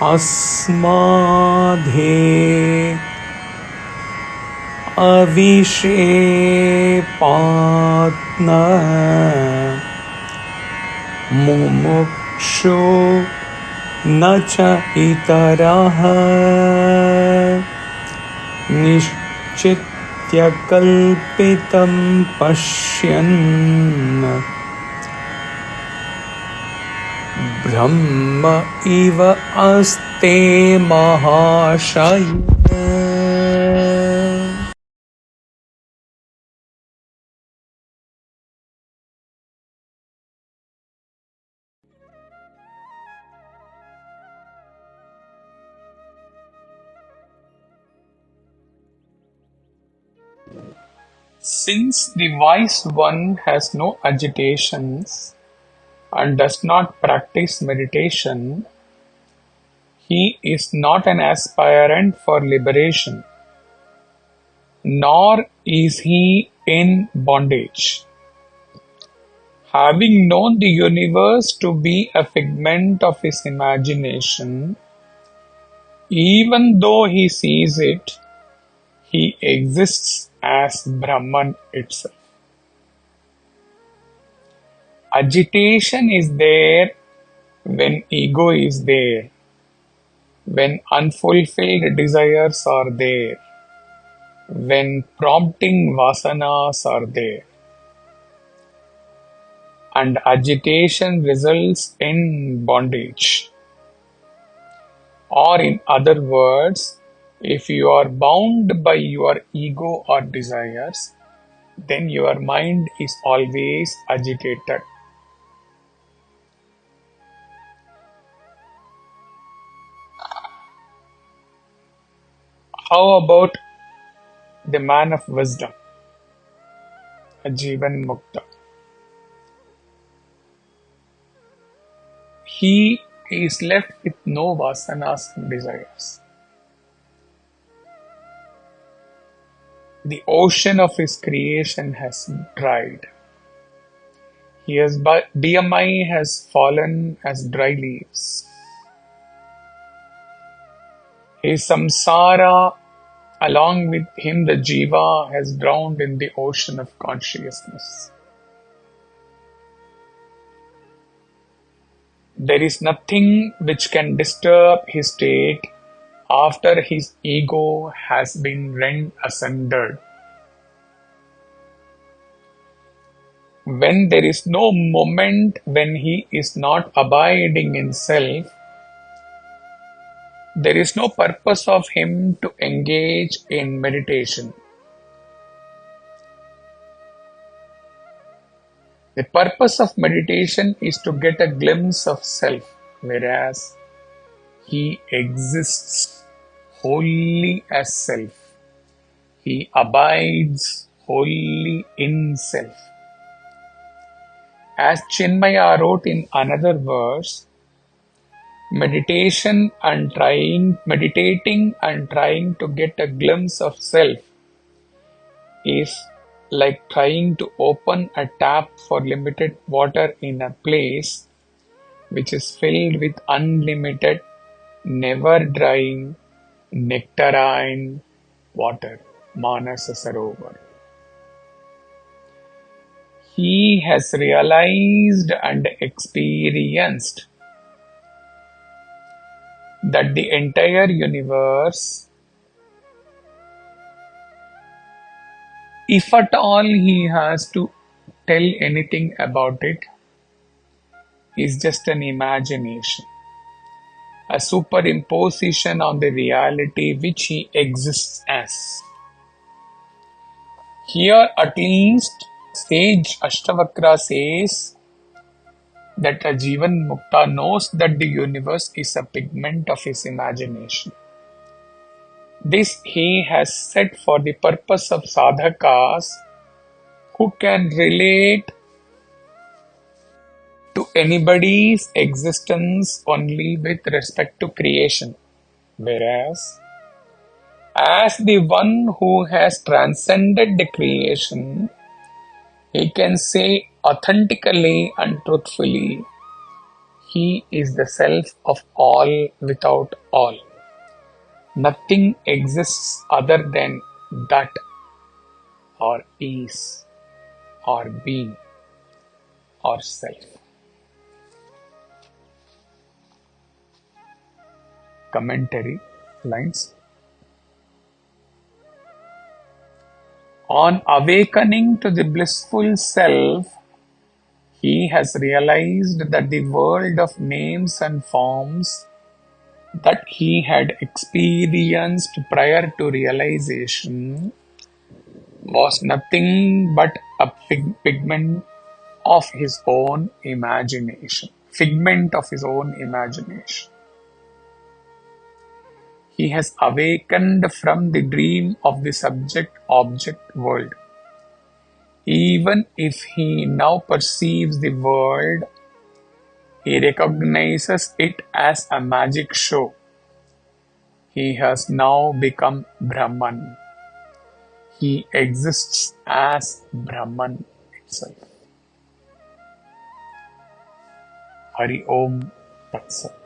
asamādheravikṣepānna mumukṣurna cetaraḥ niścitya kalpitaṃ paśyanbrahmaivāste mahāśayaḥ. Since the wise one has no agitations and does not practice meditation, he is not an aspirant for liberation, nor is he in bondage. Having known the universe to be a figment of his imagination, even though he sees it, he exists as Brahman itself. Agitation is there when ego is there, when unfulfilled desires are there, when prompting vasanas are there. And agitation results in bondage. Or in other words, if you are bound by your ego or desires, then your mind is always agitated. How about the man of wisdom, a Jivan Mukta? He is left with no vasanas and desires. The ocean of his creation has dried. His BMI has fallen as dry leaves. His samsara, along with him the jiva, has drowned in the ocean of consciousness. There is nothing which can disturb his state after his ego has been rent asunder. When there is no moment when he is not abiding in self, there is no purpose of him to engage in meditation. The purpose of meditation is to get a glimpse of self, whereas he exists wholly as self. He abides wholly in self. As Chinmaya wrote in another verse, meditating and trying to get a glimpse of self is like trying to open a tap for limited water in a place which is filled with unlimited, never drying, nectarine water, Manasa Sarovar. He has realized and experienced that the entire universe, if at all he has to tell anything about it, is just an imagination, a superimposition on the reality which he exists as. Here at least sage Ashtavakra says that a Jivan Mukta knows that the universe is a pigment of his imagination. This he has said for the purpose of sadhakas who can relate to anybody's existence only with respect to creation, whereas as the one who has transcended the creation, he can say authentically and truthfully, He is the self of all without all. Nothing exists other than that, or is, or being, or self. Commentary lines. On awakening to the blissful self, he has realized that the world of names and forms that he had experienced prior to realization was nothing but a figment of his own imagination. Figment of his own imagination. He has awakened from the dream of the subject-object world. Even if he now perceives the world, he recognizes it as a magic show. He has now become Brahman. He exists as Brahman itself. Hari Om Tat Sat.